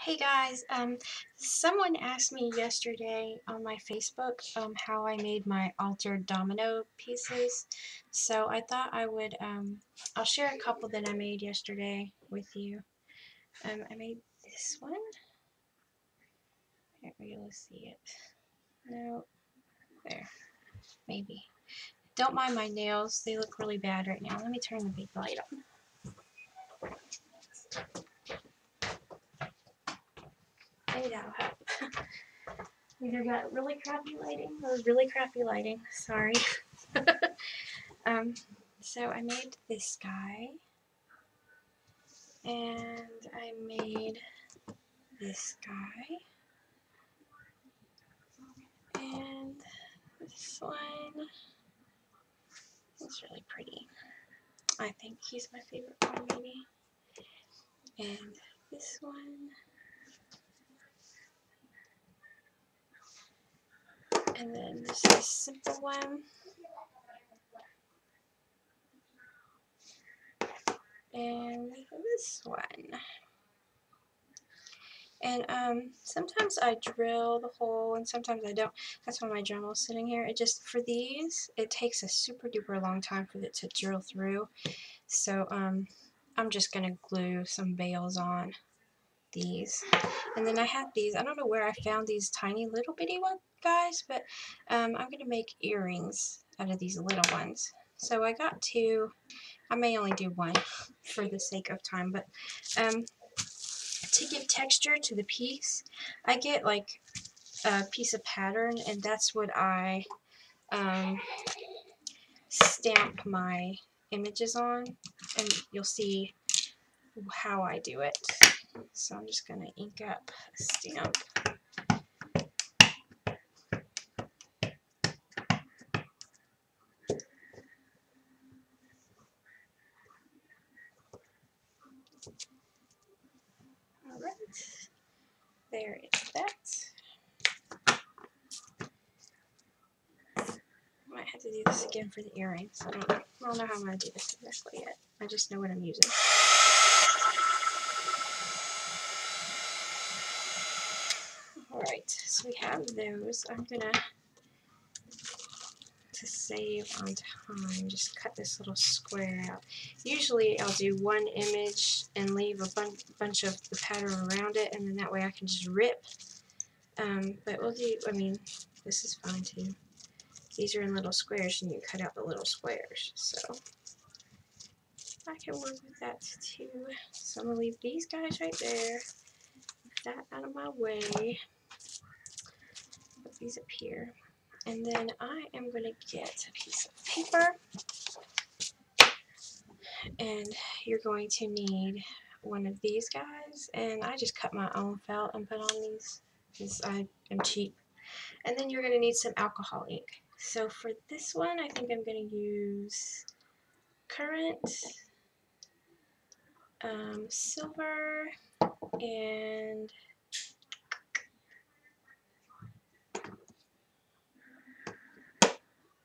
Hey guys, someone asked me yesterday on my Facebook how I made my altered domino pieces. So I thought I would, I'll share a couple that I made yesterday with you. I made this one. I won't be able to see it. No, there, maybe. Don't mind my nails, they look really bad right now. Let me turn the big light on. Maybe that'll help. Either got really crappy lighting or really crappy lighting. Sorry. So I made this guy, and I made this guy, and this one is really pretty. I think he's my favorite one, maybe. And this one, and then just a simple one. And this one. And sometimes I drill the hole and sometimes I don't. That's why my Dremel's sitting here. It just, for these, it takes a super duper long time for it to drill through. So I'm just going to glue some bales on these. And then I have these, I don't know where I found these tiny little bitty one guys, but I'm going to make earrings out of these little ones. So I got two. I may only do one for the sake of time, but to give texture to the piece, I get like a piece of pattern, and that's what I stamp my images on, and you'll see how I do it. So I'm just going to ink up a stamp. Alright, there is that. I might have to do this again for the earrings. I don't know how I'm going to do this exactly yet. I just know what I'm using. Alright, so we have those. I'm going to save on time, just cut this little square out. Usually I'll do one image and leave a bunch of the pattern around it, and then that way I can just rip. But we'll do, I mean, this is fine too. These are in little squares, and you cut out the little squares, so I can work with that too. So I'm going to leave these guys right there, put that out of my way, put these up here, and then I am going to get a piece of paper, and you're going to need one of these guys, and I just cut my own felt and put on these because I am cheap. And then you're going to need some alcohol ink. So for this one, I think I'm going to use Currant, silver, and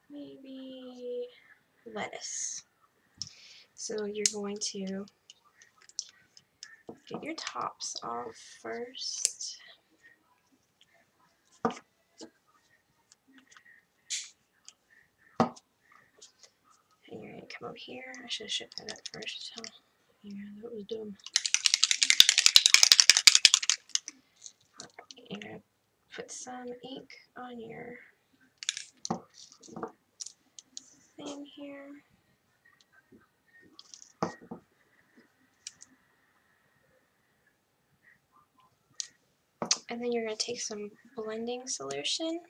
maybe lettuce. So you're going to get your tops off first. And you're going to come over here. I should have shipped that up first. Huh? Yeah, that was dumb. You're going to put some ink on your thing here. And then you're going to take some blending solution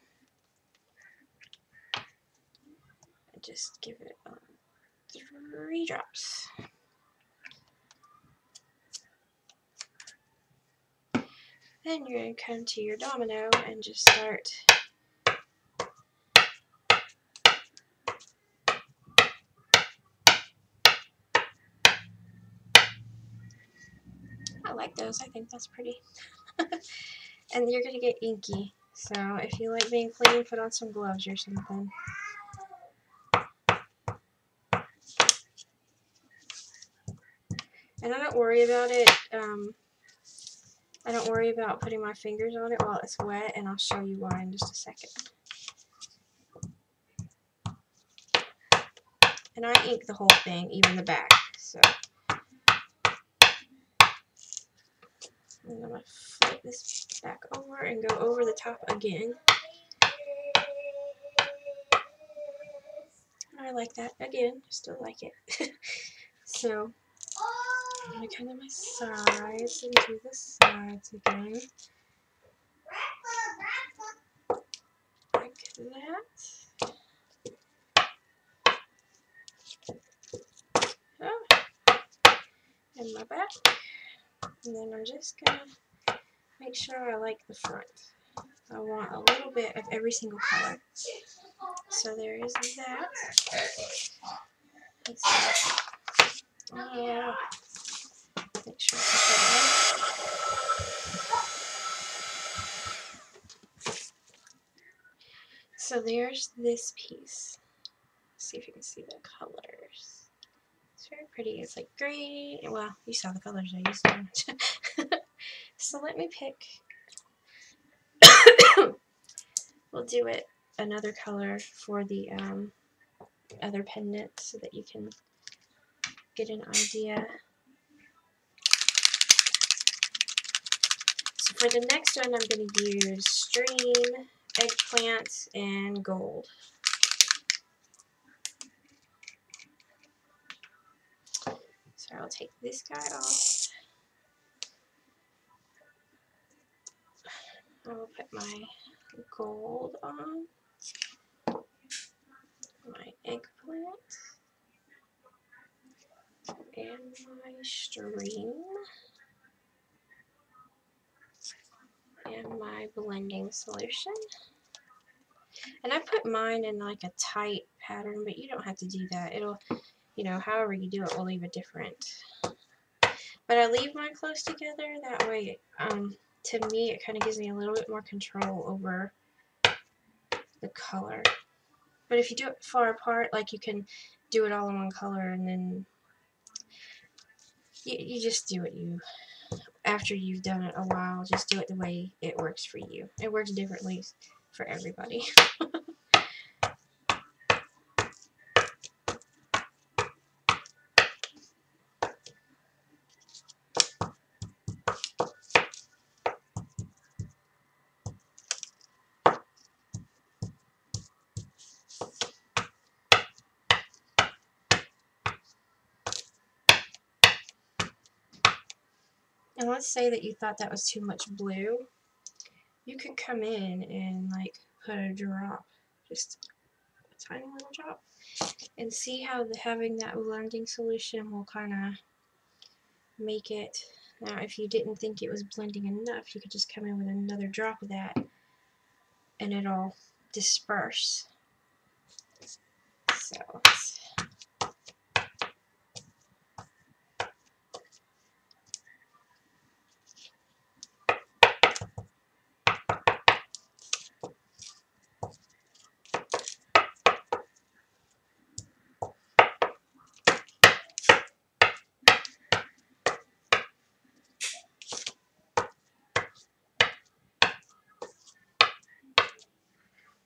and just give it 3 drops. Then you're going to come to your domino and just start I like those. I think that's pretty. And you're going to get inky. So if you like being clean, put on some gloves or something. And I don't worry about it. I don't worry about putting my fingers on it while it's wet, and I'll show you why in just a second. And I ink the whole thing, even the back. So I'm going to flip this back over and go over the top again. I like that. Again, still like it. So I'm going to kind of my sides and do the sides again. Like that. Oh, and my back. And then I'm just going to make sure I like the front. I want a little bit of every single color. So there is that. Let's see. Make sure I put that in. So there's this piece. Let's see if you can see the colors. It's very pretty. It's like green. Well, you saw the colors I used. So let me pick. We'll do it another color for the other pendant so that you can get an idea. So for the next one, I'm going to use stream, eggplant, and gold. So I'll take this guy off. I will put my gold on, my eggplant, and my stream, and my blending solution. And I put mine in like a tight pattern, but you don't have to do that. It'll, you know, however you do it will leave a different. But I leave mine close together, that way, to me, it kind of gives me a little bit more control over the color. But if you do it far apart, like you can do it all in one color, and then you just do it after you've done it a while, just do it the way it works for you. It works differently for everybody. And let's say that you thought that was too much blue. You could come in and like put a drop, just a tiny little drop, and see how having that blending solution will kind of make it. Now if you didn't think it was blending enough, you could just come in with another drop of that and it'll disperse. So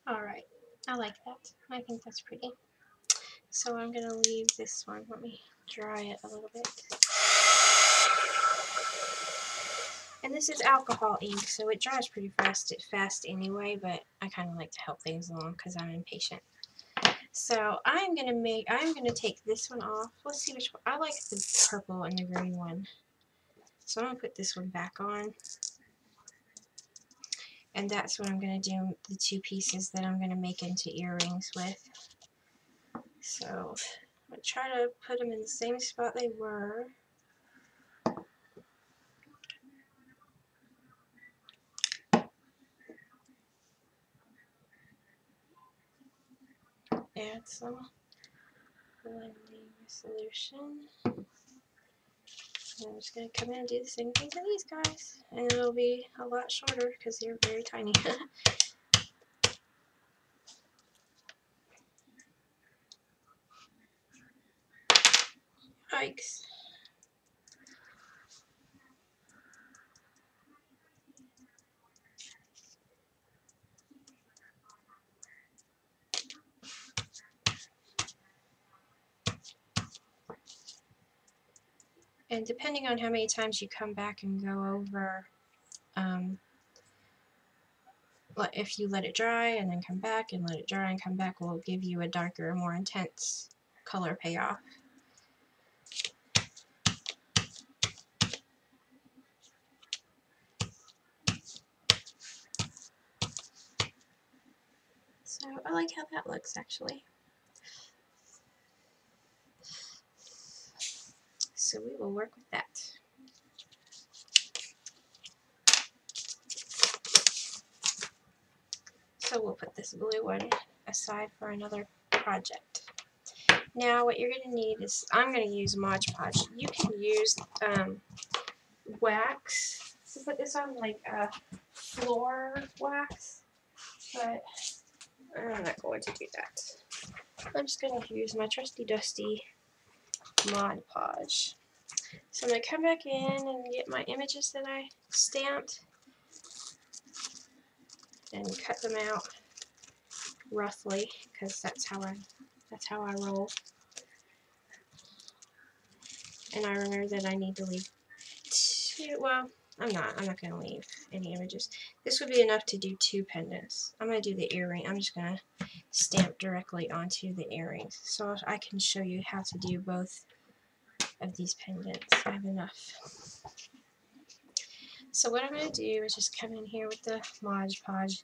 alright, I like that. I think that's pretty. So I'm going to leave this one. Let me dry it a little bit. And this is alcohol ink, so it dries pretty fast anyway, but I kind of like to help things along because I'm impatient. So I'm going to take this one off. Let's see which one. I like the purple and the green one. So I'm going to put this one back on. And that's what I'm going to do, the two pieces that I'm going to make into earrings with. So I'm going to try to put them in the same spot they were. Add some blending solution. And I'm just going to come in and do the same thing to these guys. And it'll be a lot shorter because they're very tiny. Yikes. And depending on how many times you come back and go over, if you let it dry and then come back and let it dry and come back, will give you a darker, more intense color payoff. So I like how that looks actually. So we will work with that. So we'll put this blue one aside for another project. Now what you're going to need is, I'm going to use Mod Podge. You can use wax to put this on, like floor wax, but I'm not going to do that. I'm just going to use my trusty dusty Mod Podge. So I'm going to come back in and get my images that I stamped and cut them out roughly, because that's how I roll. And I remember that I need to leave two, well, I'm not going to leave any images. This would be enough to do 2 pendants. I'm going to do the earring. I'm just going to stamp directly onto the earrings, so I can show you how to do both of these pendants. I have enough. So what I'm going to do is just come in here with the Mod Podge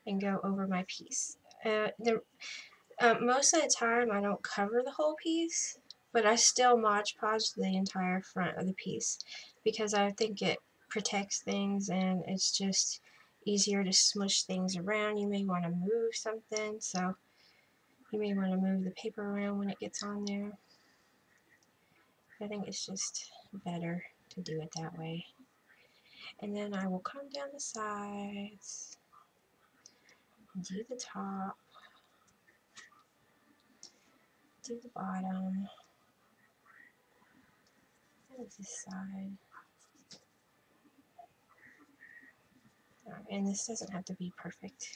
and go over my piece. Most of the time I don't cover the whole piece, but I still Mod Podge the entire front of the piece because I think it protects things and it's just easier to smush things around. You may want to move something, so you may want to move the paper around when it gets on there. I think it's just better to do it that way. And then I will come down the sides, do the top, do the bottom, and this side. And this doesn't have to be perfect.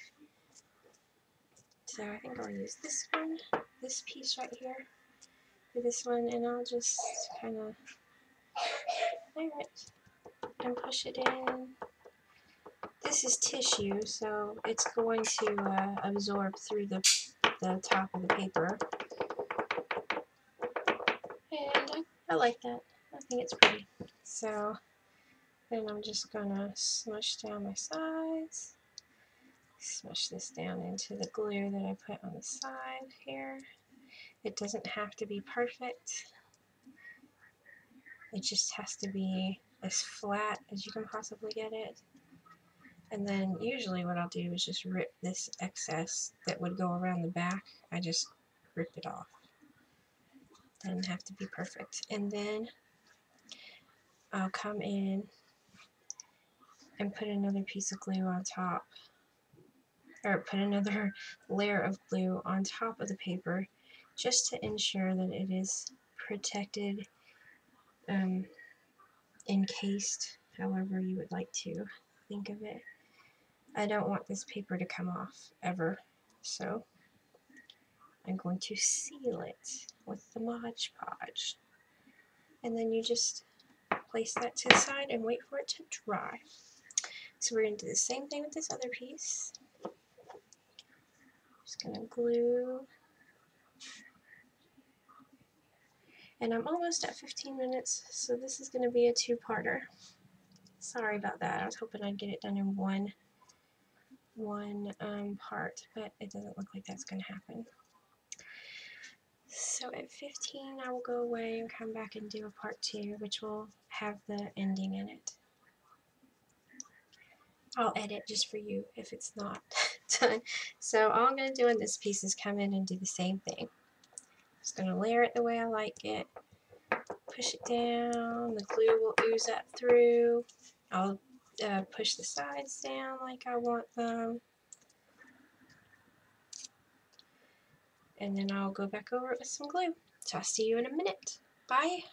So I think I'll use this one, this piece right here, for this one, and I'll just kind of layer it and push it in. This is tissue, so it's going to absorb through the top of the paper. And I like that. I think it's pretty. So then I'm just gonna smush down my sides. Smush this down into the glue that I put on the side here. It doesn't have to be perfect. It just has to be as flat as you can possibly get it. And then usually what I'll do is just rip this excess that would go around the back. I just rip it off. Doesn't have to be perfect. And then I'll come in and put another piece of glue on top, or put another layer of glue on top of the paper, just to ensure that it is protected, encased, however you would like to think of it. I don't want this paper to come off ever, so I'm going to seal it with the Mod Podge. And then you just place that to the side and wait for it to dry. So we're going to do the same thing with this other piece. Just going to glue. And I'm almost at 15 minutes, so this is going to be a 2-parter. Sorry about that. I was hoping I'd get it done in one part, but it doesn't look like that's going to happen. So at 15, I will go away and come back and do a part 2, which will have the ending in it. I'll edit just for you if it's not done. So all I'm going to do in this piece is come in and do the same thing. Just going to layer it the way I like it. Push it down. The glue will ooze up through. I'll push the sides down like I want them. And then I'll go back over it with some glue. So I'll see you in a minute. Bye.